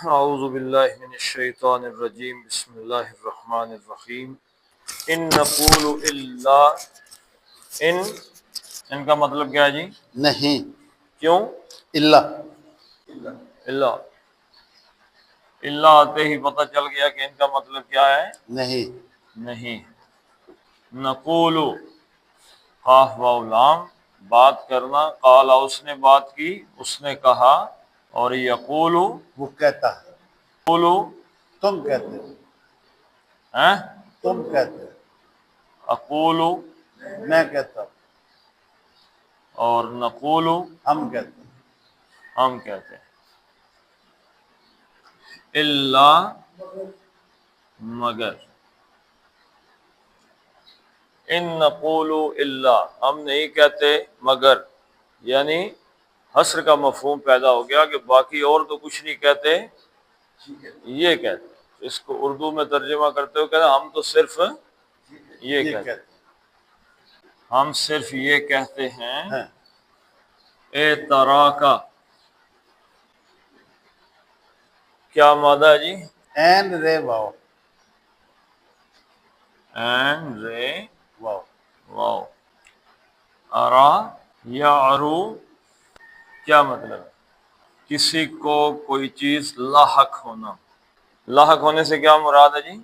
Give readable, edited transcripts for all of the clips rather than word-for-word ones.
اعوذ باللہ من الشیطان الرجیم بسم اللہ الرحمن الرحیم ان نقول الا ان کا مطلب کیا ہے جی؟ نہیں، کیوں؟ اللہ اللہ اللہ آتے ہی پتہ چل گیا کہ ان کا مطلب کیا ہے؟ نہیں، نہیں۔ نقول قاف واو لام بات کرنا، قالا اس نے بات کی، اس نے کہا، اور یقول وہ کہتا ہے، قولو تم کہتے ہو، ہیں تم کہتے ہو، اقول میں کہتا ہوں، اور نقول ہم کہتے ہیں۔ ہم کہتے ہیں۔ اللہ مگر، ان نقول الا ہم نہیں کہتے مگر، یعنی حصر کا مفہوم پیدا ہو گیا کہ باقی اور تو کچھ نہیں کہتے، یہ کہتے ہیں۔ اس کو اردو میں ترجمہ کرتے ہوئے کہتے ہیں ہم تو صرف یہ یہ کہتے ہیں، کہتے ہم صرف یہ کہتے ہیں۔ ہیں۔ اے ترا کا کیا مادہ ہے جی؟ An array wow, an array واؤ، واو، ارا یا ارو کیا مطلب ہے؟ کسی کو کوئی چیز لاحق ہونا۔ لاحق ہونے سے کیا مراد ہے جی؟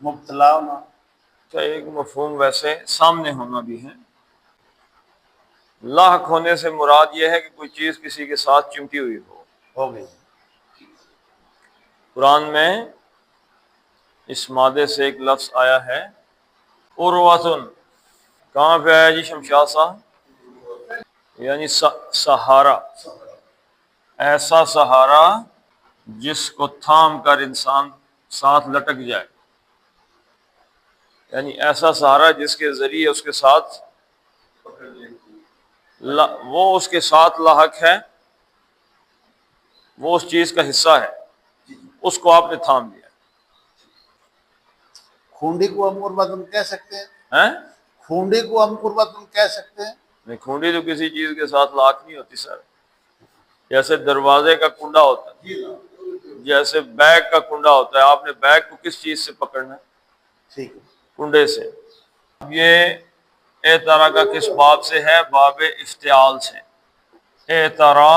مبتلا ہونا، تو ایک مفہوم ویسے سامنے ہونا بھی ہے۔ لاحق ہونے سے مراد یہ ہے کہ کوئی چیز کسی کے ساتھ چمٹی ہوئی ہو گئی۔ قرآن میں اس مادے سے ایک لفظ آیا ہے ارواتن، کہاں پہ آیا جی شمشاد صاحب؟ یعنی سہارا، ایسا سہارا جس کو تھام کر انسان ساتھ لٹک جائے، یعنی ایسا سہارا جس کے ذریعے اس کے ساتھ وہ اس کے ساتھ لاحق ہے، وہ اس چیز کا حصہ ہے، اس کو آپ نے تھام لیا کھونڈی کو ہم قربتن کہہ سکتے ہیں، ہے۔ کھونڈی کو ہم قربتن کہہ سکتے ہیں۔ نہیں، کھونڈی تو کسی چیز کے ساتھ لاحق نہیں ہوتی سر، جیسے دروازے کا کنڈا ہوتا ہے، جیسے بیگ کا کنڈا ہوتا ہے، آپ نے بیگ کو کس چیز سے پکڑنا ہے؟ ٹھیک ہے، کنڈے سے۔ اب یہ اے طرح کا کس باب سے ہے؟ باب افتعال سے۔ اے طرح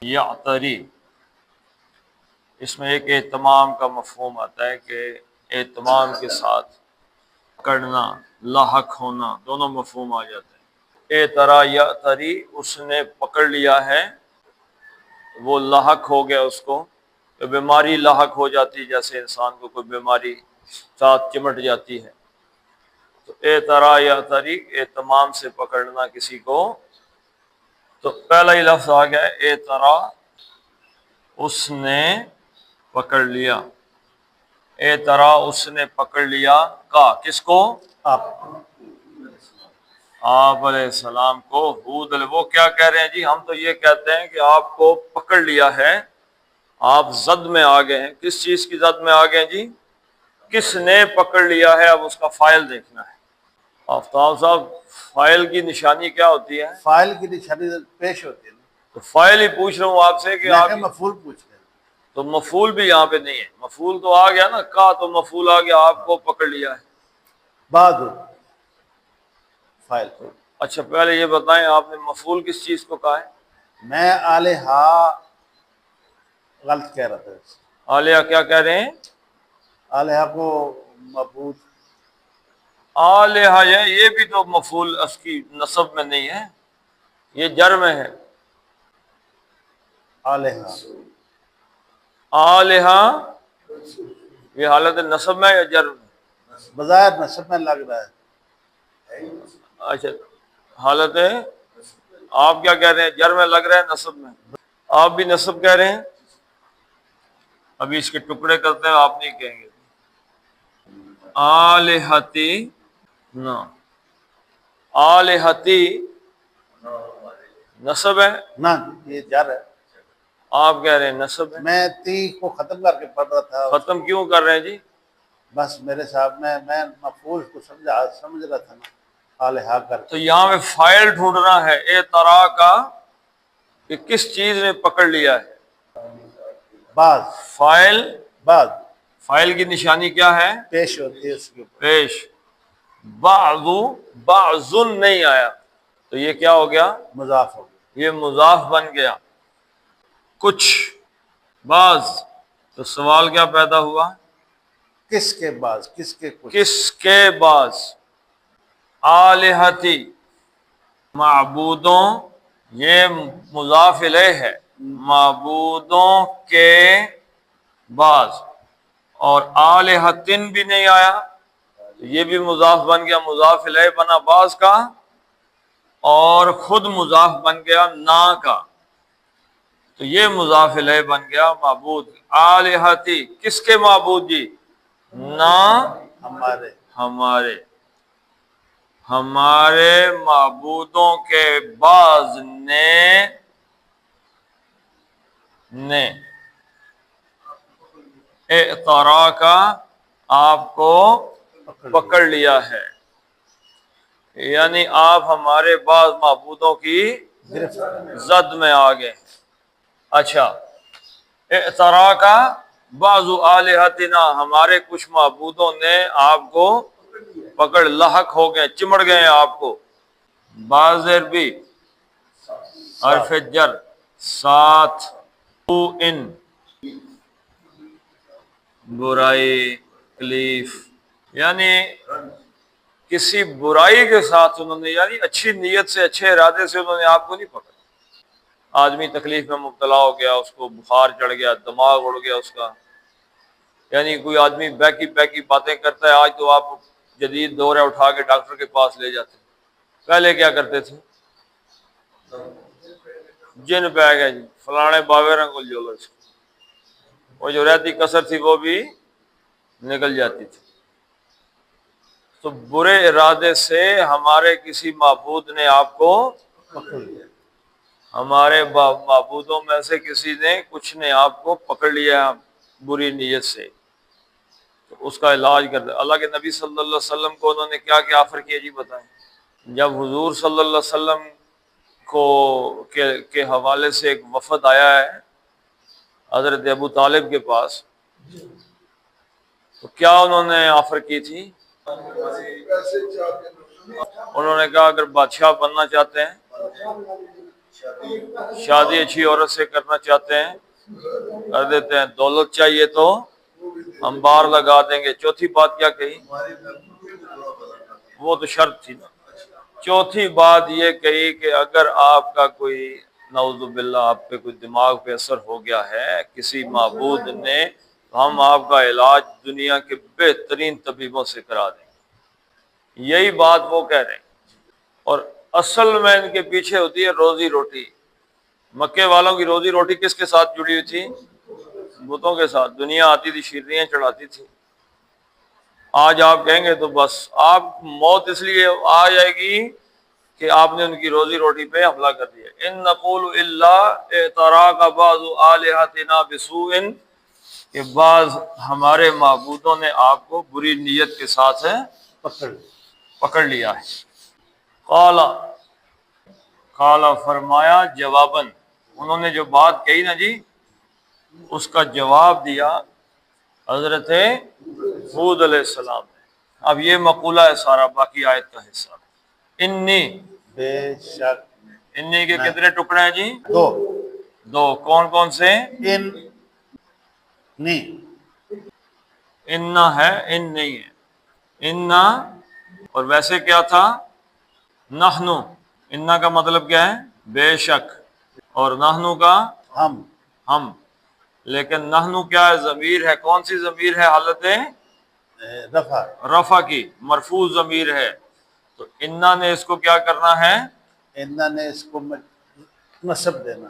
یعتری، اس میں ایک اہتمام کا مفہوم آتا ہے کہ اہتمام کے ساتھ پکڑنا، لاحق ہونا، دونوں مفہوم آ جاتے ہیں۔ اے طرح یعتری، اس نے پکڑ لیا ہے، وہ لاحق ہو گیا، اس کو کہ بیماری لاحق ہو جاتی، جیسے انسان کو کوئی بیماری ساتھ چمٹ جاتی ہے، تو اے طرح یعتری اہتمام سے پکڑنا کسی کو۔ تو پہلا ہی لفظ آ گیا اے طرح، اس نے پکڑ لیا، اے طرح اس نے پکڑ لیا کا کس کو؟ آپ آپ علیہ السلام کو۔ ہود وہ کیا کہہ رہے ہیں جی؟ ہم تو یہ کہتے ہیں کہ آپ کو پکڑ لیا ہے، آپ زد میں آ گئے ہیں۔ کس چیز کی زد میں آ گئے ہیں جی؟ کس نے پکڑ لیا ہے، اب اس کا فاعل دیکھنا ہے۔ آفتاب صاحب، فاعل کی نشانی کیا ہوتی ہے؟ فائل کی نشانی پیش ہوتی ہے نا، تو فاعل ہی پوچھ رہا ہوں آپ سے کہ میں آپ، کہ مفعول پوچھ رہے ہیں۔ تو مفعول بھی یہاں پہ نہیں ہے، مفعول تو آ گیا نا، کا تو مفعول آ گیا، آپ کو پکڑ لیا ہے۔ بعد فائل، اچھا پہلے یہ بتائیں، آپ نے مفعول کس چیز کو کہا ہے؟ میں آلہا غلط کہہ رہا تھا، عالیہ کیا کہہ رہے ہیں؟ آلہا کو مبعوث، آلیہ، یہ بھی تو مفعول اس کی نصب میں نہیں ہے، یہ جر میں ہے۔ آلہا آلیہ یہ حالت نصب میں یا جر میں؟ بظاہر نصب میں لگ رہا ہے، اچھا حالت ہے، آپ کیا کہہ رہے ہیں؟ جر میں لگ رہا ہے نصب میں؟ آپ بھی نصب کہہ رہے ہیں؟ ابھی اس کے ٹکڑے کرتے ہیں، آپ نہیں کہیں گے۔ آلہتی نہ، آلہتی نصب ہے، نہ یہ جر ہے۔ آپ کہہ رہے ہیں نصب ہے۔ میں تی کو ختم کر کے پڑھ رہا تھا، ختم کیوں کر رہے ہیں جی؟ بس میرے صاحب میں مفعول کو سمجھ رہا تھا نا، آلہا کر تو کے۔ یہاں پہ فائل ڈھونڈنا ہے اے طرح کا، کہ کس چیز نے پکڑ لیا ہے۔ بعض فائل، بعض فائل کی نشانی کیا ہے؟ پیش ہوتی ہے اس کے اوپر. پیش. بعض، بعض نہیں آیا تو یہ کیا ہو گیا؟ مضاف ہو گیا. یہ مضاف بن گیا. کچھ، بعض، تو سوال کیا پیدا ہوا؟ کس کے بعض، کس کے کچھ. کس کے بعض؟ آلہتی، معبودوں، یہ مضاف الیہ ہے، معبودوں کے بعض. اور آلہتن بھی نہیں آیا تو یہ بھی مضاف بن گیا، مضاف الیہ بنا بعض کا، اور خود مضاف بن گیا نا کا، تو یہ مضاف الیہ بن گیا معبود. آلہتی، کس کے معبود جی؟ نا، ہمارے. ہمارے، ہمارے معبودوں کے بعض نے اعترا کا، آپ کو پکڑ لیا ہے، یعنی آپ ہمارے بعض معبودوں کی گرفت. زد میں آ گئے. اچھا، اعترا کا بعض آلہتنا، ہمارے کچھ معبودوں نے آپ کو پکڑ، لاحق ہو گئے، چمڑ گئے آپ کو. بعض بھی حرف جر ساتھ، تو ان، برائی، تکلیف، یعنی کسی برائی کے ساتھ انہوں نے، یعنی اچھی نیت سے، اچھے ارادے سے انہوں نے آپ کو نہیں پکڑا. آدمی تکلیف میں مبتلا ہو گیا، اس کو بخار چڑھ گیا، دماغ اڑ گیا اس کا، یعنی کوئی آدمی بیکی بیکی باتیں کرتا ہے. آج تو آپ جدید دور ہے، اٹھا کے ڈاکٹر کے پاس لے جاتے ہیں. پہلے کیا کرتے تھے؟ جن پہ آ گیا جی، فلانے باوے رنگ کو جو، وہ جو رہتی کسر تھی وہ بھی نکل جاتی تھی. تو برے ارادے سے ہمارے کسی معبود نے آپ کو، پکڑ لیا. ہمارے معبودوں میں سے کسی نے، کچھ نے آپ کو پکڑ لیا بری نیت سے، تو اس کا علاج کر دیا. اللہ کے نبی صلی اللہ علیہ وسلم کو انہوں نے کیا کیا آفر کیا جی بتائیں. جب حضور صلی اللہ علیہ وسلم کو کے حوالے سے ایک وفد آیا ہے حضرت ابو طالب کے پاس، تو کیا انہوں نے آفر کی تھی؟ انہوں نے کہا اگر بادشاہ بننا چاہتے ہیں، شادی اچھی عورت سے کرنا چاہتے ہیں، کر دیتے ہیں، دولت چاہیے تو ہم بار لگا دیں گے. چوتھی بات کیا کہی؟ وہ تو شرط تھی نا. چوتھی بات یہ کہی کہ اگر آپ کا کوئی، نعوذ باللہ، آپ پہ کوئی دماغ پہ اثر ہو گیا ہے کسی معبود نے، تو ہم آپ کا علاج دنیا کے بہترین طبیبوں سے کرا دیں گے. یہی بات وہ کہہ رہے ہیں. اور اصل میں ان کے پیچھے ہوتی ہے روزی روٹی. مکے والوں کی روزی روٹی کس کے ساتھ جڑی ہوئی تھی؟ بتوں کے ساتھ. دنیا آتی تھی، شیرنیاں چڑھاتی تھی. آج آپ کہیں گے تو بس آپ، موت اس لیے آ جائے گی کہ آپ نے ان کی روزی روٹی پہ حملہ کر دیا. ان نقول الا اعتراک بعض آلہتنا بسوء، کہ بعض ہمارے معبودوں نے آپ کو بری نیت کے ساتھ پکڑ لیا ہے. قال فرمایا جواباً، انہوں نے جو بات کہی نا جی، اس کا جواب دیا حضرت ہود علیہ السلام نے. اب یہ مقولہ ہے سارا، باقی آیت کا حصہ. انی، بے شک. انی کے کتنے ٹکڑے ہیں جی؟ دو. دو. کون کون سے؟ ان، نی. انا ہے، ان نہیں ہے. انا، اور ویسے کیا تھا؟ نحنو. انا کا مطلب کیا ہے؟ بے شک. اور نحنو کا ہم. ہم. لیکن نحنو کیا ہے؟ ضمیر ہے. کون سی ضمیر ہے؟ حالت رفع. رفع کی، مرفوع ضمیر ہے. تو انا نے اس کو کیا کرنا ہے؟ انہوں نے اس کو نصب دینا.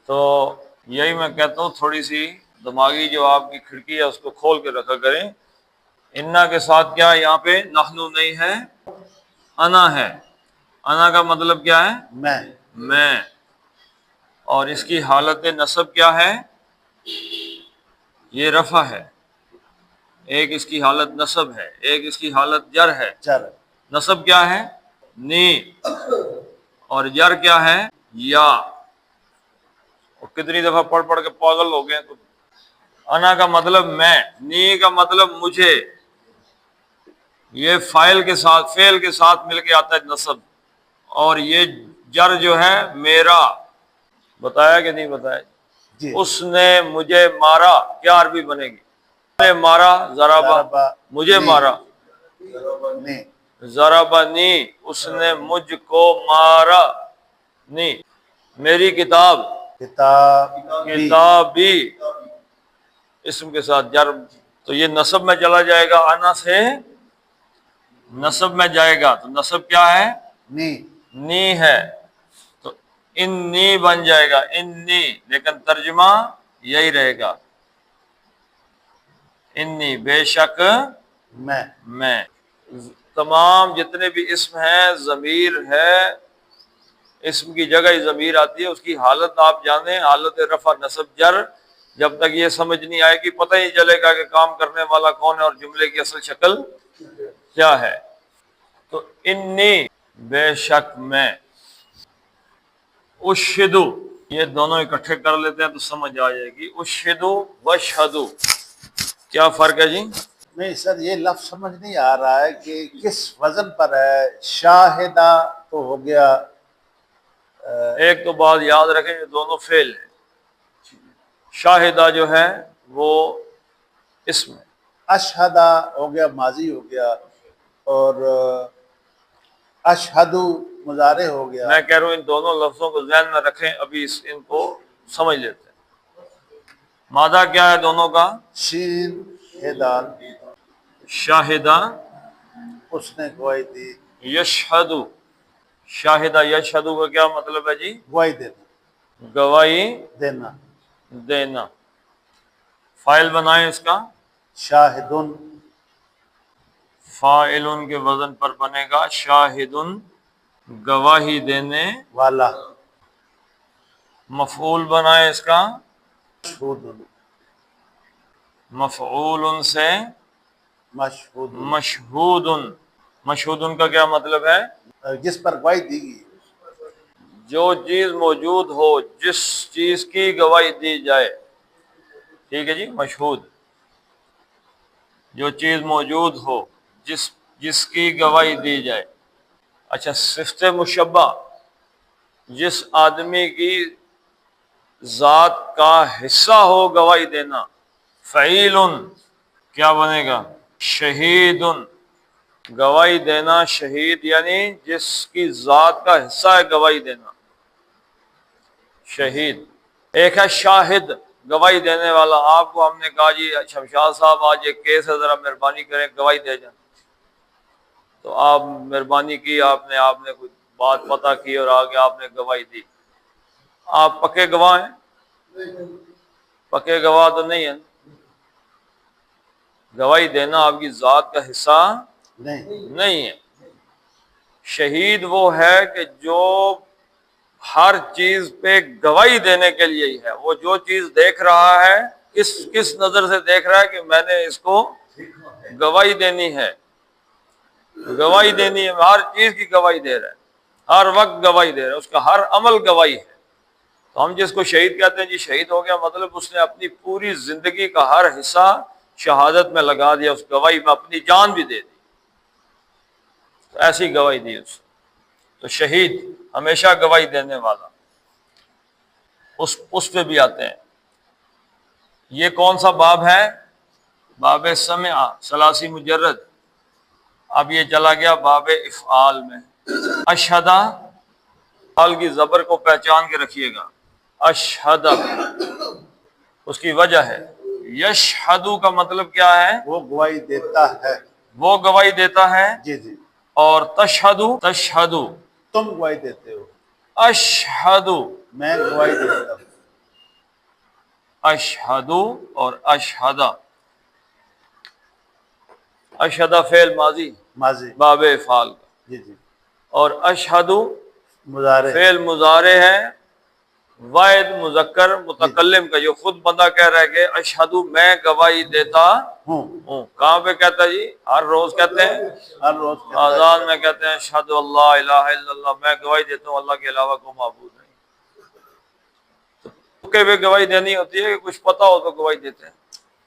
تو یہی میں کہتا ہوں، تھوڑی سی دماغی جو آپ کی کھڑکی ہے اس کو کھول کے رکھا کریں. انا کے ساتھ کیا ہے؟ یہاں پہ نحنو نہیں ہے، انا ہے. انا کا مطلب کیا ہے؟ میں. اور اس کی حالت نصب کیا ہے؟ یہ رفع ہے. ایک اس کی حالت نصب ہے، ایک اس کی حالت جر ہے. چر. نصب کیا ہے؟ نی. اور جر کیا ہے؟ یا. اور کتنی دفعہ پڑھ پڑھ کے پاگل ہو گئے. تو انا کا مطلب میں، نی کا مطلب مجھے، یہ فاعل کے ساتھ فعل کے ساتھ مل کے آتا ہے نصب، اور یہ جر جو ہے میرا، بتایا کہ نہیں بتایا؟ جی اس نے مجھے مارا، کیا عربی بنے گی؟ اس نے مارا، ضربہ، ضربہ مجھے نی مارا، نی ضربنی، اس نے مجھ کو مارا، نی، میری کتاب، کتاب کتابی، اسم کے ساتھ جر، تو یہ نصب میں چلا جائے گا، انا سے نصب میں جائے گا، تو نصب کیا ہے؟ نی نی ہے، تو انی بن جائے گا، انی، لیکن ترجمہ یہی رہے گا، انی بے شک میں۔ تمام جتنے بھی اسم ہیں ضمیر ہے، اسم کی جگہ ہی ضمیر آتی ہے، اس کی حالت آپ جانیں، حالت رفع نصب جر، جب تک یہ سمجھ نہیں آئے گی پتہ ہی چلے گا کہ کام کرنے والا کون ہے اور جملے کی اصل شکل کیا ہے۔ تو انی بے شک میں، اشہدو، یہ دونوں اکٹھے کر لیتے ہیں تو سمجھ آ جائے گی، اشہدو واشہدو، کیا فرق ہے جی؟ نہیں سر، یہ لفظ سمجھ نہیں آ رہا ہے کہ کس وزن پر ہے۔ شاہدہ تو ہو گیا، ایک تو بات یاد رکھیں، یہ دونوں فعل ہیں، شاہدہ جو ہے وہ اسم ہے، اشہدہ ہو گیا ماضی ہو گیا، اور اشہدو مضارع ہو گیا۔ میں کہہ رہا ہوں ان دونوں لفظوں کو ذہن میں رکھیں، ابھی ان کو سمجھ لیتے ہیں۔ مادہ کیا ہے دونوں کا؟ شین ہے دال، شاہدہ، اس نے گواہی دی، یشہدو، شاہدہ یشہدو کا کیا مطلب ہے جی؟ گواہی دینا گواہی دینا۔ دینا۔ فاعل بنائیں اس کا، شاہدن، فاعلن کے وزن پر بنے گا شاہدن، گواہی دینے والا، مفعول بنائیں اس کا، مشہودن، مفعول سے مشہودن، مشہودن، مشہودن کا کیا مطلب ہے؟ جس پر گواہی دی گئی۔ جو چیز موجود ہو، جس چیز کی گواہی دی جائے، ٹھیک ہے جی، مشہود، جو چیز موجود ہو، جس کی گواہی دی جائے۔ اچھا، صفت مشبہ، جس آدمی کی ذات کا حصہ ہو گواہی دینا، فعیل، کیا بنے گا؟ شہید، گواہی دینا، شہید یعنی جس کی ذات کا حصہ ہے گواہی دینا، شہید۔ ایک ہے شاہد، گواہی دینے والا، آپ کو ہم نے کہا جی شمشاد صاحب آج ایک کیس ہے، ذرا مہربانی کریں گواہی دے جائیں، تو آپ مہربانی کی، آپ نے کوئی بات پتہ کی اور آگے آپ نے گواہی دی، آپ پکے گواہ ہیں؟ پکے گواہ تو نہیں ہیں، گواہی دینا آپ کی ذات کا حصہ نہیں ہے۔ شہید وہ ہے کہ جو ہر چیز پہ گواہی دینے کے لیے ہی ہے، وہ جو چیز دیکھ رہا ہے کس نظر سے دیکھ رہا ہے کہ میں نے اس کو گواہی دینی ہے، گواہی دینی ہے، ہر چیز کی گواہی دے رہا ہے، ہر وقت گواہی دے رہا ہے، اس کا ہر عمل گواہی ہے۔ تو ہم جس کو شہید کہتے ہیں جی شہید ہو گیا، مطلب اس نے اپنی پوری زندگی کا ہر حصہ شہادت میں لگا دیا، اس گواہی میں اپنی جان بھی دے دی، تو ایسی گواہی دی اس نے۔ تو شہید ہمیشہ گواہی دینے والا، اس پہ بھی آتے ہیں۔ یہ کون سا باب ہے؟ باب سمع، ثلاثی مجرد۔ اب یہ چلا گیا باب افعال میں۔ اشہدہ، افعال کی زبر کو پہچان کے رکھیے گا، اشہدہ، اس کی وجہ ہے، یشہدو کا مطلب کیا ہے؟ وہ گواہی دیتا ہے۔ وہ گواہی دیتا ہے، جی جی، اور تشہدو، تم گواہی دیتے ہو، اشہدو، میں گواہی دیتا ہوں۔ اشہدو اور اشہدہ، اشہدہ فعل ماضی ماضی، باب افعال کا، جی جی، اور اشہدو مضارع، فعل مضارع ہے واحد مذکر متکلم کا، جو خود بندہ کہہ رہا ہے کہ اشہدو، میں گواہی دیتا ہوں، ہوں۔ کہاں پہ کہتا ہے جی؟ ہر روز کہتے ہیں، ہر روز کہتا ہے۔ آذان میں کہتے ہیں اشہدو اللہ الہ الا اللہ، میں گواہی دیتا ہوں اللہ کے علاوہ کوئی معبود نہیں۔ کہ بھی گواہی دینی ہوتی ہے کہ کچھ پتہ ہو تو گواہی دیتے ہیں۔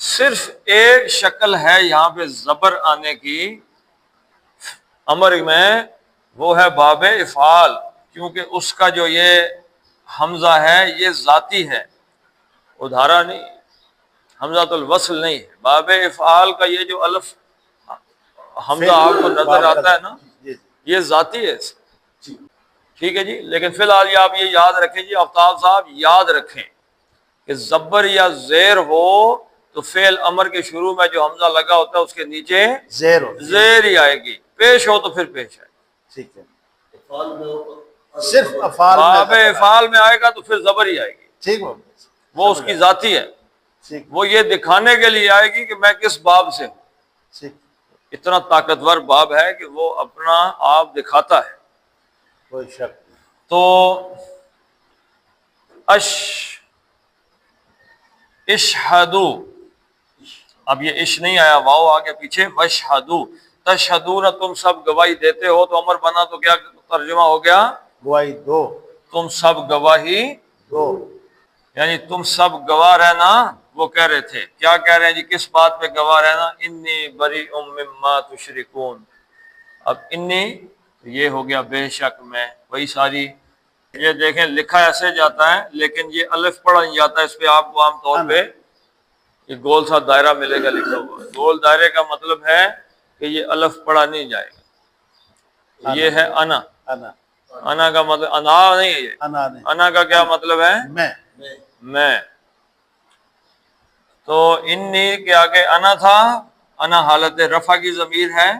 صرف ایک شکل ہے یہاں پہ زبر آنے کی امر میں، وہ ہے باب افعال، کیونکہ اس کا جو یہ حمزہ ہے یہ ذاتی ہے، ادھارا نہیں، حمزہ الوصل نہیں ہے۔ باب افعال کا یہ جو الف حمزہ آپ کو نظر آتا ہے نا، جی یہ ذاتی ہے، جی ٹھیک ہے جی۔ لیکن فی الحال یہ آپ یہ یاد رکھیں جی، آفتاب صاحب یاد رکھیں کہ زبر یا زیر ہو تو فعل امر کے شروع میں جو حمزہ لگا ہوتا ہے اس کے نیچے زیر ہو، زیر ہی آئے گی، پیش ہو تو پھر پیش آئے گی۔ ٹھیک ہے، صرف افعال میں باب افعال میں آئے گا تو پھر زبر ہی آئے گی، ٹھیک ہو، وہ اس کی ذاتی ہے، ٹھیک وہ یہ دکھانے کے لیے آئے گی کہ میں کس باب سے ہوں۔ ٹھیک، اتنا طاقتور باب ہے کہ وہ اپنا آپ دکھاتا ہے۔ کوئی شک نہیں۔ تو اشہدو، اب یہ اش نہیں آیا، واو آگے پیچھے، وشہدو، تشہدون، تم سب گواہی دیتے ہو، تو امر بنا تو کیا ترجمہ ہو گیا؟ گواہی دو، تم سب گواہی، دو، یعنی تم سب گواہ رہنا۔ وہ کہہ رہے تھے، کیا کہہ رہے ہیں جی، کس بات پہ گواہ رہنا؟ انی بریء مما تشرکون۔ اب انی یہ ہو گیا بے شک میں، وہی ساری، یہ دیکھیں لکھا ایسے جاتا ہے لیکن یہ الف پڑھا نہیں جاتا، اس پہ آپ کو عام طور پہ یہ گول سا دائرہ ملے گا لکھا ہوا۔ گول دائرے کا مطلب ہے کہ یہ الف پڑھا نہیں جائے گا۔ یہ ہے انا، انا، انا کا مطلب انا نہیں ہے، یہ انا نہیں، انا کا کیا مطلب ہے؟ میں۔ تو انی کے آگے انا تھا، انا حالت رفع کی ضمیر ہے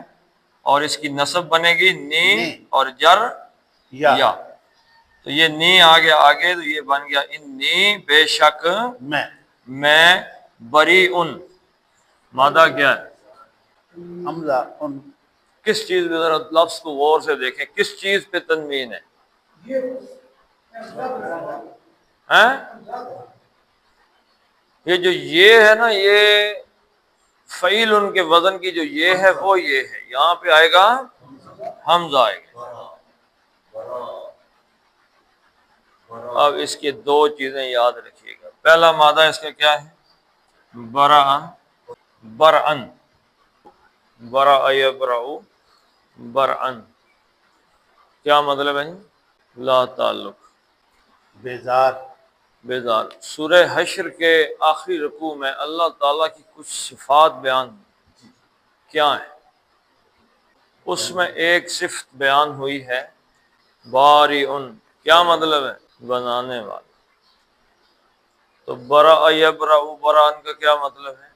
اور اس کی نصب بنے گی نی اور جر یا، تو یہ نی آگے تو یہ بن گیا انی بے شک میں، بریء، مادہ کیا ہے؟ حمزہ، ان، کس چیز پہ، ذرا لفظ کو غور سے دیکھیں، کس چیز پہ تنوین ہے؟ ہیں؟ یہ جو یہ ہے نا، یہ فعیل ان کے وزن کی جو یہ ہے وہ یہ ہے، یہاں پہ آئے گا حمزہ آئے گا۔ اب اس کے دو چیزیں یاد رکھیے گا، پہلا مادہ اس کا کیا ہے؟ برأ، برأن، برأ یبرأ، برأن، کیا مطلب ہے؟ لا تعلق، بیزار، بیزار۔ سورہ حشر کے آخری رکوع میں اللہ تعالیٰ کی کچھ صفات بیان ہوئی، کیا ہیں؟ اس میں ایک صفت بیان ہوئی ہے بارئن، کیا مطلب ہے؟ بنانے والا۔ تو برأ یبرأ، برأن کا کیا مطلب ہے؟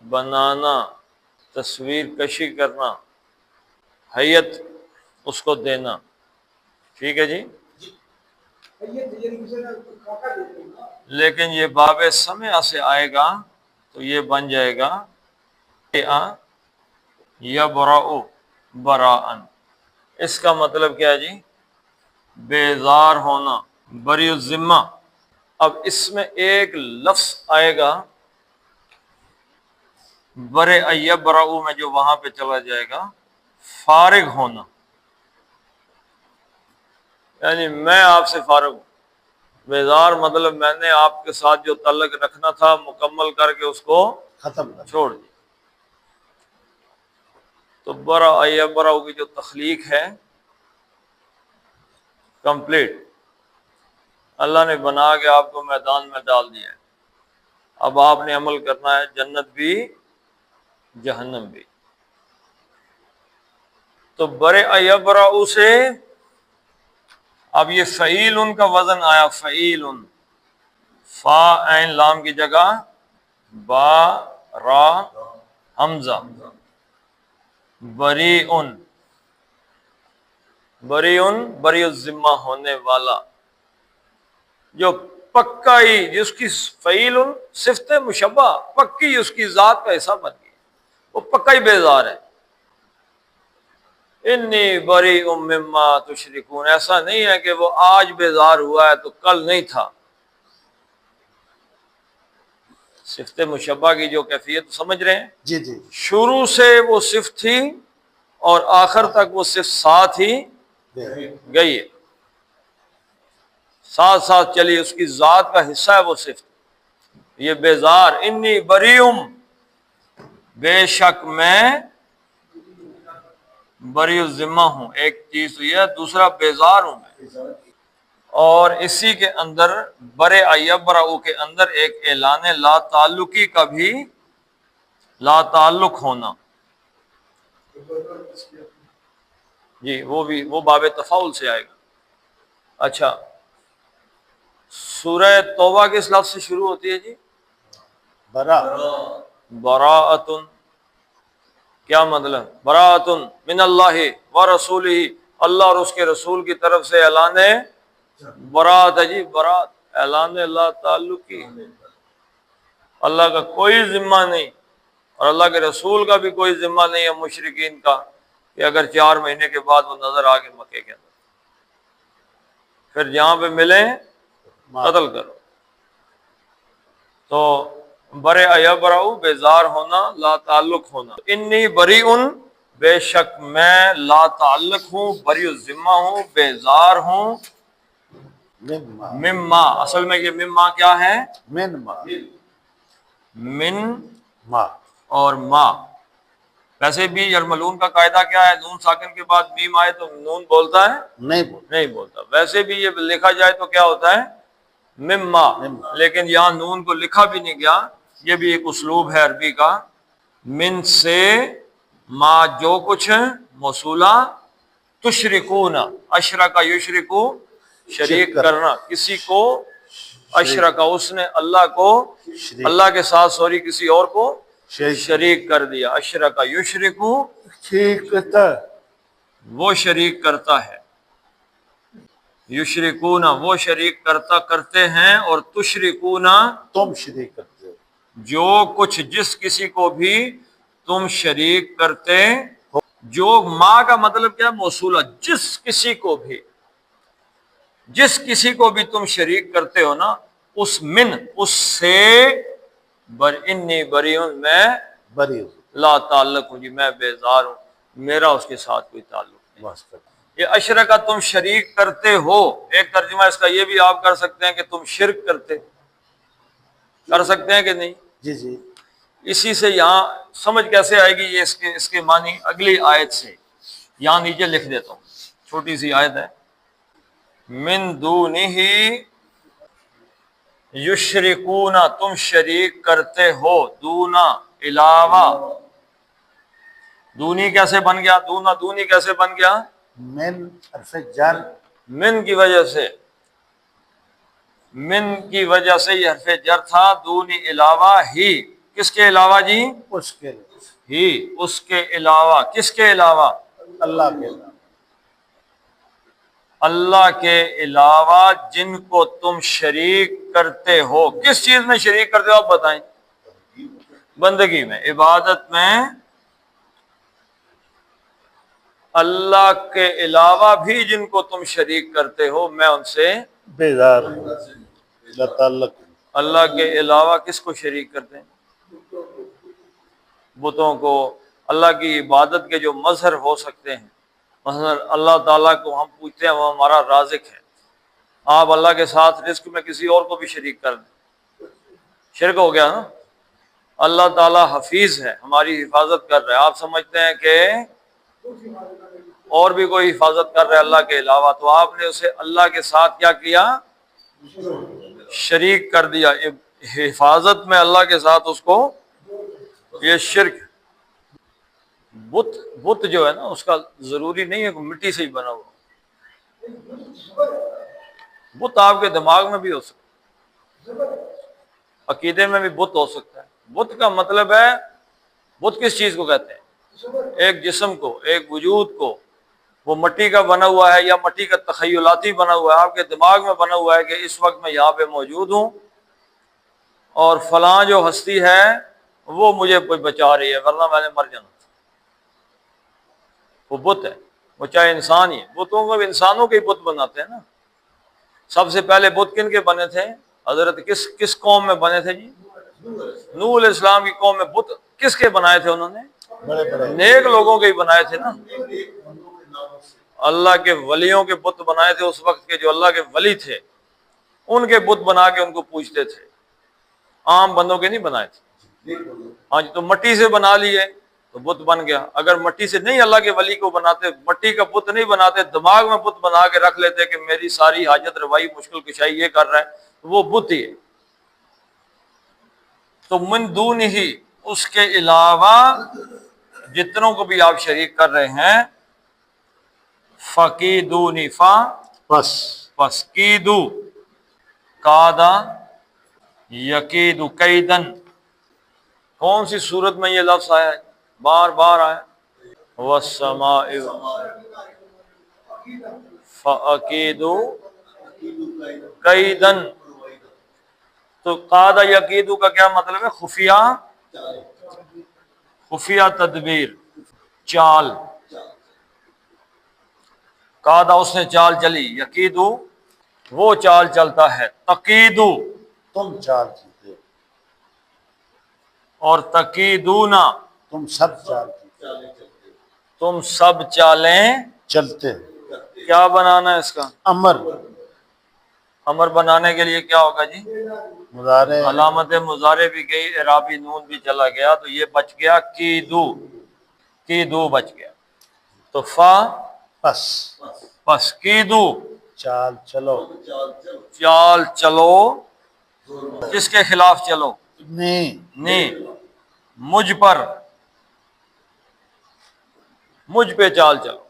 بنانا، تصویر کشی کرنا، حیت اس کو دینا، ٹھیک ہے جی۔ لیکن یہ باب سمع سے آئے گا تو یہ بن جائے گا یبرأ براءن۔ اس کا مطلب کیا ہے جی؟ بیزار ہونا، بری الذمہ۔ اب اس میں ایک لفظ آئے گا برئ یبرأ میں، جو وہاں پہ چلا جائے گا، فارغ ہونا، یعنی میں آپ سے فارغ ہوں۔ بیزار مطلب میں نے آپ کے ساتھ جو تعلق رکھنا تھا مکمل کر کے اس کو ختم کر، چھوڑ دیا۔ تو برأ یبرأ کی جو تخلیق ہے کمپلیٹ، اللہ نے بنا کے آپ کو میدان میں ڈال دیا ہے، اب آپ نے عمل کرنا ہے، جنت بھی جہنم بھی۔ تو برئ یبرأ سے اب یہ فعیل ان کا وزن آیا، فعیل، فا عین لام کی جگہ با را حمزہ، بریء، بریء بری الذمہ ہونے والا، جو پکا ہی، جس کی فعیل صفت مشبہ پکی اس کی ذات کا حصہ بن گئی، وہ پکا ہی بیزار ہے۔ انی بریء مما تشرکون، ایسا نہیں ہے کہ وہ آج بیزار ہوا ہے تو کل نہیں تھا۔ صفت مشبہ کی جو کیفیت سمجھ رہے ہیں، جی جی، شروع سے وہ صفت تھی اور آخر تک وہ صفت ساتھ ہی گئی ہے، ساتھ ساتھ چلی، اس کی ذات کا حصہ ہے وہ صفت، یہ بیزار، انی بریئم، بے شک میں بری الذمہ ہوں، ایک چیز تو یہ ہے، دوسرا بیزار ہوں میں۔ اور اسی کے اندر برے یبرؤ کے اندر ایک اعلان لا تعلقی کا بھی، لا تعلق ہونا، جی وہ بھی، وہ باب تفاعل سے آئے گا۔ اچھا، سورہ توبہ کس لفظ سے شروع ہوتی ہے جی؟ برا، براءۃ، کیا مطلب؟ براءۃ من اللہ و رسولہ، اللہ اور اس کے رسول کی طرف سے اعلان برات ہے جی، برات، اعلان لا تعلقی، اللہ کا کوئی ذمہ نہیں اور اللہ کے رسول کا بھی کوئی ذمہ نہیں ہے مشرکین کا کہ اگر 4 مہینے کے بعد وہ نظر آ کے مکے کے اندر، پھر جہاں پہ ملیں قتل کرو۔ تو برے یبرؤ، بیزار ہونا، لا تعلق ہونا۔ انی بریئن، بے شک میں لا تعلق ہوں، بری الذمہ ہوں، بیزار ہوں، مما، مما، اصل میں یہ مما کیا ہے؟ من ما، من ما، اور ما۔ ویسے بھی یرملون کا قاعدہ کیا ہے؟ نون ساکن کے بعد میم آئے تو نون بولتا ہے؟ نہیں بول، نہیں بولتا۔ ویسے بھی یہ لکھا جائے تو کیا ہوتا ہے؟ مما، لیکن یہاں نون کو لکھا بھی نہیں گیا، یہ بھی ایک اسلوب ہے عربی کا۔ من سے ما، جو کچھ موصولہ، تشرکون، اشرک یشرکو، شریک کرنا، کسی کو اشرک، اس نے اللہ کو، شریک، اللہ کے ساتھ سوری کسی اور کو شریک، شریک کر دیا۔ اشرک یشرکو، ٹھیک ہے، وہ شریک کرتا ہے، یشرکون وہ شریک کرتے ہیں، اور تشرکون تم شریک کرتے ہو، جو کچھ جس کسی کو بھی تم شریک کرتے، جو ما کا مطلب کیا ہے؟ موصولہ، جس کسی کو بھی، جس کسی کو بھی تم شریک کرتے ہو نا، اس من، اس سے، انی بریئن، میں بری ہو، لا تعلق ہوں جی، میں بیزار ہوں، میرا اس کے ساتھ کوئی تعلق نہیں۔ بس کر، یہ اشرکا، تم شریک کرتے ہو، ایک ترجمہ اس کا یہ بھی آپ کر سکتے ہیں کہ تم شرک کرتے، کر سکتے ہیں کہ نہیں؟ جی جی، اسی سے یہاں سمجھ کیسے آئے گی یہ، اس کے معنی اگلی آیت سے، یہاں نیچے لکھ دیتا ہوں، چھوٹی سی آیت ہے۔ من دونہ یشرکون، تم شریک کرتے ہو، دونا، علاوہ، دونی کیسے بن گیا؟ دونا، دونی کیسے بن گیا؟ من حرف جر، من کی وجہ سے، من کی وجہ سے یہ حرف جر تھا، دونی علاوہ ہی، کس کے علاوہ جی؟ اس کے لیے، ہی، اس کے علاوہ، کس کے علاوہ؟ اللہ کے نام، اللہ کے علاوہ جن کو تم شریک کرتے ہو، کس چیز میں شریک کرتے ہو آپ بتائیں؟ بندگی میں، عبادت میں، اللہ کے علاوہ بھی جن کو تم شریک کرتے ہو میں ان سے بیزار ہوں، لا تعلق ہوں، اللہ کے علاوہ کس کو شریک کرتے ہیں؟ بتوں کو۔ اللہ کی عبادت کے جو مظہر ہو سکتے ہیں، مثلا اللہ تعالیٰ کو ہم پوچھتے ہیں، وہ ہمارا رازق ہے، آپ اللہ کے ساتھ رزق میں کسی اور کو بھی شریک کر دیں، شرک ہو گیا نا۔ اللہ تعالیٰ حفیظ ہے، ہماری حفاظت کر رہا ہے، آپ سمجھتے ہیں کہ اور بھی کوئی حفاظت کر رہا ہے اللہ کے علاوہ، تو آپ نے اسے اللہ کے ساتھ کیا کیا؟ شریک کر دیا حفاظت میں اللہ کے ساتھ اس کو، یہ شرک۔ بت جو ہے نا، اس کا ضروری نہیں ہے کہ مٹی سے ہی بنا ہوا، بت آپ کے دماغ میں بھی ہو سکتا ہے، عقیدے میں بھی بت ہو سکتا ہے۔ بت کا مطلب ہے، بت کس چیز کو کہتے ہیں؟ ایک جسم کو، ایک وجود کو، وہ مٹی کا بنا ہوا ہے یا مٹی کا تخیلاتی بنا ہوا ہے، آپ کے دماغ میں بنا ہوا ہے کہ اس وقت میں یہاں پہ موجود ہوں اور فلاں جو ہستی ہے وہ مجھے بچا رہی ہے ورنہ میں نے مر جانا تھا، وہ بت ہے، وہ چاہے انسان ہی ہے۔ بتوں کو انسانوں کے ہی بت بناتے ہیں نا۔ سب سے پہلے بت کن کے بنے تھے؟ حضرت کس قوم میں بنے تھے جی؟ نوح علیہ السلام کی قوم میں بت کس کے بنائے تھے انہوں نے؟ بڑے بڑے نیک لوگوں کے ہی بنائے تھے نا، اللہ کے ولیوں کے بت بنائے تھے، اس وقت کے جو اللہ کے ولی تھے ان کے بت بنا کے ان کو پوجتے تھے۔ عام بندوں کے نہیں بنائے تھے۔ ہاں جی، تو مٹی سے بنا لیے تو بت بن گیا۔ اگر مٹی سے نہیں اللہ کے ولی کو بناتے، مٹی کا بت نہیں بناتے، دماغ میں بت بنا کے رکھ لیتے کہ میری ساری حاجت روائی مشکل کشائی یہ کر رہا ہے، تو وہ بت ہی ہے۔ تو من دون ہی، اس کے علاوہ جتنوں کو بھی آپ شریک کر رہے ہیں، فقیدونی، پس کیدو، کادا یقیدو کیدن۔ کون سی صورت میں یہ لفظ آیا ہے؟ بار بار آیا، والسماء فاکیدو کیدن۔ تو قادہ یقیدو کا کیا مطلب ہے؟ خفیہ تدبیر، چال۔ قادہ اس نے چال چلی، یقیدو وہ چال چلتا ہے، تقیدو تم چال چلتے ہو، اور تقیدونا تم سب چال چلتے ہو، تم سب چالیں چلتے ہو۔ کیا بنانا ہے اس کا؟ امر امر بنانے کے لیے کیا ہوگا جی؟ مضارع، علامت مضارع بھی گئی، اعرابی نون بھی چلا گیا، تو یہ بچ گیا کیدو بچ گیا۔ تو پس کیدو، چال چلو، چال چلو، کس کے خلاف چلو؟ نہیں، مجھ پر، مجھ پہ چال چلو،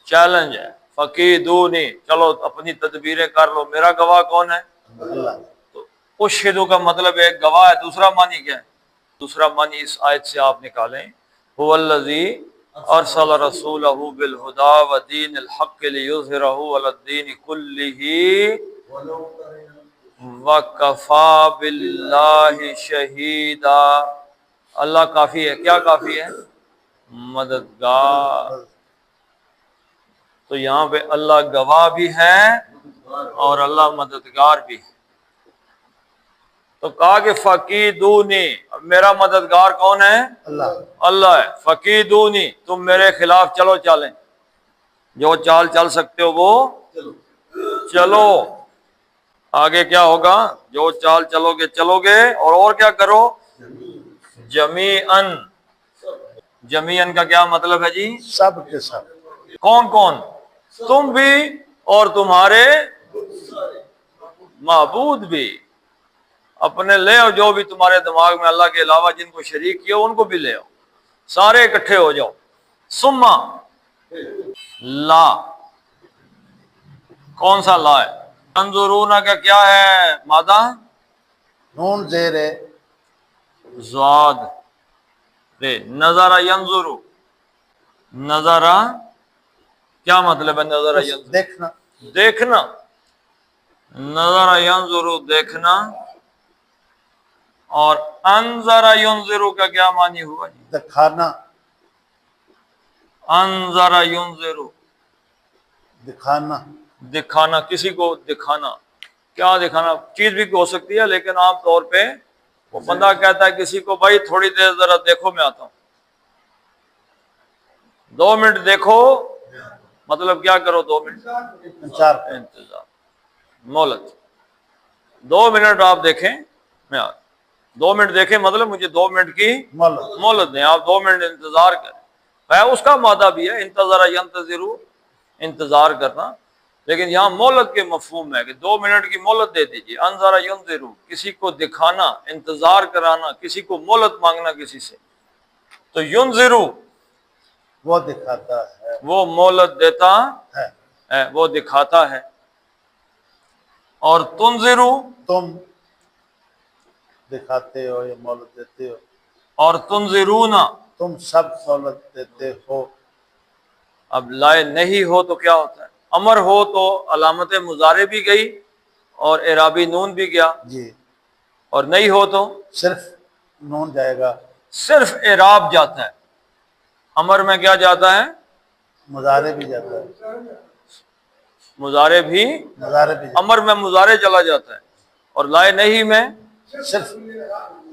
چیلنج ہے۔ فقیدونی، چلو اپنی تدبیریں کر لو، میرا گواہ کون ہے؟ اللہ۔ تو اشہدو کا مطلب ایک گواہ ہے، دوسرا معنی کیا ہے؟ دوسرا معنی اس آیت سے آپ نکالیں، هو الذی ارسل رسولہ بالہدی ودین الحق لیظہرہ علی الدین کلہ وکفی باللہ شہیدا۔ اللہ کافی ہے، کیا کافی ہے؟ مددگار۔ تو یہاں پہ اللہ گواہ بھی ہے اور اللہ مددگار بھی ہے۔ تو کہا کہ فقیدونی، میرا مددگار کون ہے؟ اللہ ہے۔ فقیدونی، تم میرے خلاف چلو چالیں، جو چال چل سکتے ہو وہ چلو۔ آگے کیا ہوگا؟ جو چال چلو گے اور کیا کرو؟ جمیعاً۔ جمیعاً کا کیا مطلب ہے جی؟ سب کے سب، کون کون؟ تم بھی اور تمہارے معبود بھی، اپنے لے آؤ جو بھی تمہارے دماغ میں اللہ کے علاوہ جن کو شریک کیا ان کو بھی لے آؤ، سارے اکٹھے ہو جاؤ۔ ثم لا، کون سا لا ہے؟ انظرون کا کیا ہے مادہ؟ نون زیر ہے، زاد رے، نظر ینظرو، نظر کیا مطلب ہے؟ نظر ینظرو دیکھنا، دیکھنا، نظر ینظرو دیکھنا، اور انظر ینظرو کا کیا معنی ہوا جی؟ دکھانا، انظر ینظرو دکھانا، دکھانا، کسی کو دکھانا۔ کیا دکھانا؟ چیز بھی ہو سکتی ہے، لیکن عام طور پہ وہ بندہ کہتا ہے کسی کو بھائی تھوڑی دیر ذرا دیکھو میں آتا ہوں، 2 منٹ دیکھو، مطلب کیا کرو؟ 2 منٹ انتظار، مہلت، 2 منٹ آپ دیکھیں میں آتا ہوں۔ 2 منٹ دیکھیں مطلب مجھے 2 منٹ کی مہلت دیں، آپ 2 منٹ انتظار کریں۔ ہے اس کا مادہ بھی ہے انتظر ینتظرو، انتظار کرنا، لیکن یہاں مہلت کے مفہوم ہے کہ 2 منٹ کی مہلت دے دیجیے۔ انظر ینظرو، کسی کو دکھانا، انتظار کرانا، کسی کو مہلت مانگنا کسی سے۔ تو ینظرو وہ دکھاتا ہے، وہ مہلت دیتا ہے، وہ دکھاتا ہے۔ اور تنظرو، تم دکھاتے ہو یا مہلت دیتے ہو، اور تنظرون، تم سب مہلت دیتے ہو۔ اب لائے نہیں ہو تو کیا ہوتا ہے؟ امر ہو تو علامت مضارع بھی گئی اور اعرابی نون بھی گیا، جی، اور نہیں ہو تو صرف نون جائے گا، صرف اعراب جاتا ہے۔ امر میں کیا جاتا ہے؟ مضارع بھی جاتا ہے، مضارع بھی، مضارع بھی جاتا امر میں مضارع چلا جاتا ہے، اور لائے نہیں میں ہے، صرف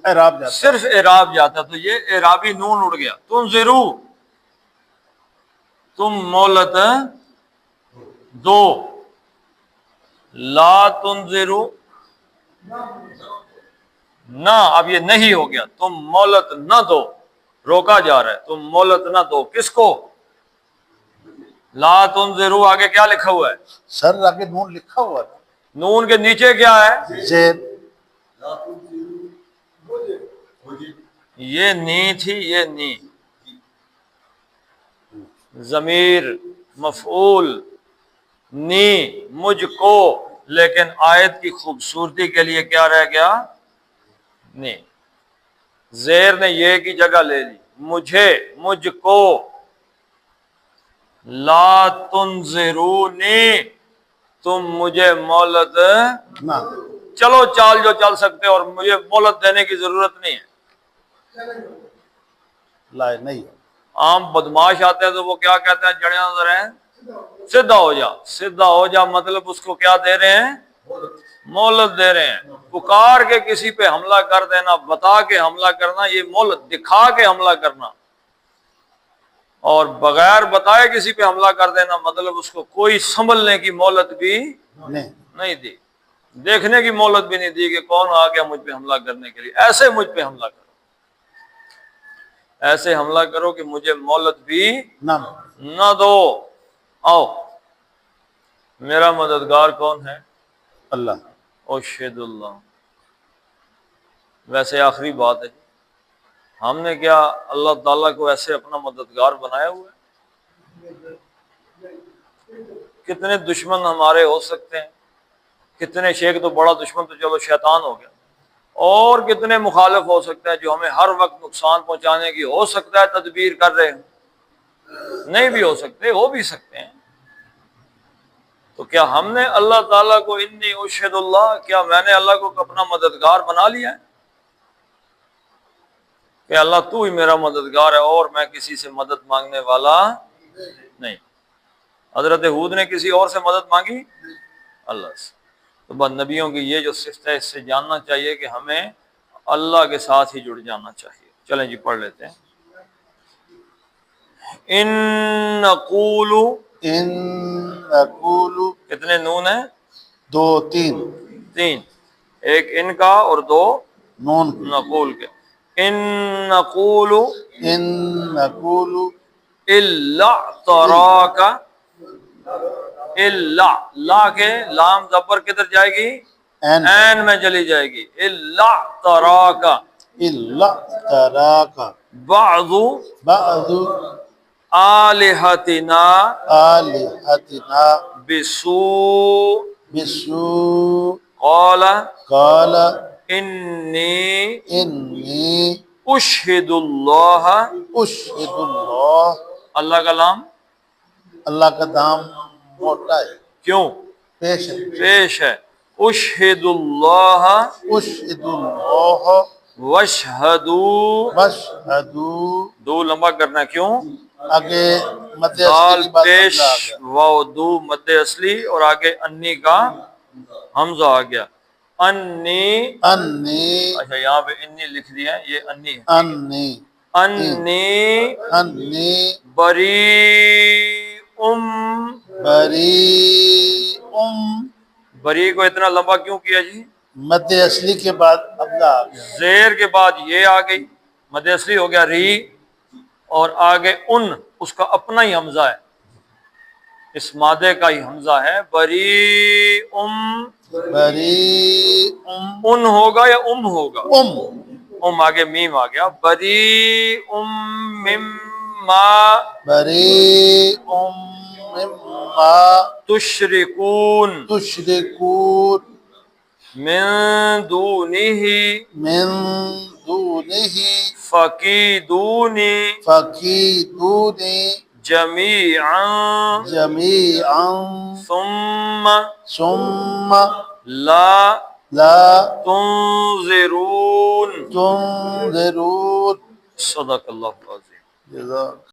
اعراب جاتا ہے۔ صرف اعراب جاتا ہے۔ تو یہ اعرابی نون اڑ گیا۔ تنظرو، تم مہلت دو، لا تنظرو نہ، اب یہ نہیں ہو گیا، تم مہلت نہ دو، روکا جا رہا ہے، تم مہلت نہ دو کس کو؟ لا تنظروا، آگے کیا لکھا ہوا ہے؟ سر آگے نون لکھا ہوا تھا، نون کے نیچے کیا ہے؟ زیر. یہ نی تھی، یہ نی، ضمیر مفعول نی، مجھ کو، لیکن آیت کی خوبصورتی کے لیے کیا رہ گیا؟ نی. زیر نے یہ کی جگہ لے لی، مجھے، مجھ کو. لا تنظرونی، تم مجھے مہلت، نہ چلو چال جو چل سکتے اور مجھے مہلت دینے کی ضرورت نہیں ہے. لائے نہیں. عام بدماش آتے ہیں تو وہ کیا کہتے ہیں؟ جڑے نظر ہیں، سیدھا ہو جا، سیدھا ہو جا، مطلب اس کو کیا دے رہے ہیں؟ مہلت دے رہے ہیں. پکار کے کسی پہ حملہ کر دینا، بتا کے حملہ کرنا، یہ مہلت، دکھا کے حملہ کرنا. اور بغیر بتائے کسی پہ حملہ کر دینا، مطلب اس کو کوئی سنبھلنے کی مہلت بھی نہیں دی، دیکھنے کی مہلت بھی نہیں دی کہ کون آ گیا مجھ پہ حملہ کرنے کے لیے. ایسے مجھ پہ حملہ کرو، ایسے حملہ کرو کہ مجھے مہلت بھی نہ دو. آؤ، میرا مددگار کون ہے؟ اللہ. اشہد اللہ. ویسے آخری بات ہے، ہم نے کیا اللہ تعالیٰ کو ایسے اپنا مددگار بنایا ہوا ہے؟ کتنے دشمن ہمارے ہو سکتے ہیں، کتنے شیخ، تو بڑا دشمن تو چلو شیطان ہو گیا، اور کتنے مخالف ہو سکتے ہیں جو ہمیں ہر وقت نقصان پہنچانے کی ہو سکتا ہے تدبیر کر رہے ہیں، نہیں بھی ہو سکتے، ہو بھی سکتے ہیں. تو کیا ہم نے اللہ تعالیٰ کو انی اشہد اللہ، کیا میں نے اللہ کو اپنا مددگار بنا لیا ہے کہ اللہ تو ہی میرا مددگار ہے اور میں کسی سے مدد مانگنے والا نہیں؟ حضرت ہود نے کسی اور سے مدد مانگی؟ اللہ سے. تو بس نبیوں کی یہ جو صفت ہے، اس سے جاننا چاہیے کہ ہمیں اللہ کے ساتھ ہی جڑ جانا چاہیے. چلیں جی پڑھ لیتے ہیں. ان نقول، ان نقول، کتنے نون ہیں؟ 2 3 3، ایک ان کا اور 2 نون. نقول کے. ان نقول ان نقول الا تراک، الا، لا کے لام زبر کدھر جائے گی؟ ان این میں چلی جائے گی. الا تراک الا تراک بعض بعض آلہتنا آلہتنا بسوء بسوء قال قال انی انی اشہد اللہ. اشہد اللہ. اللہ کا نام، اللہ کا دام موٹا ہے، کیوں؟ پیش ہے. پیش ہے. اشہد اللہ اشہد اللہ واشہدوا، واشہدوا. دو لمبا کرنا، کیوں؟ آگے مد دال اصلی کی بات پیش سمجھا آ گیا. واو دو مد اصلی، اور آگے انی کا حمزہ آ گیا. انی، انی اچھا یہاں پہ انی لکھ دیا ہے، یہ انی ہے. انی انی انی بری بری بری کو اتنا لمبا کیوں کیا جی؟ مد اصلی کے بعد حمزہ آ گیا. زیر کے بعد یہ آ گئی، مد اصلی ہو گیا ری، اور آگے ان، اس کا اپنا ہی حمزہ ہے، اس مادے کا ہی حمزہ ہے. بری بری ان ہوگا یا ہوگا؟ آگے میم آ گیا. بری مما بری مما تشرکون تشرکون من دونہ من دونہ فکیدونی فکیدونی جمیعا جمیعا ثم ثم لا لا تنظرون. تنظرون. صدق اللہ العظیم. جزاک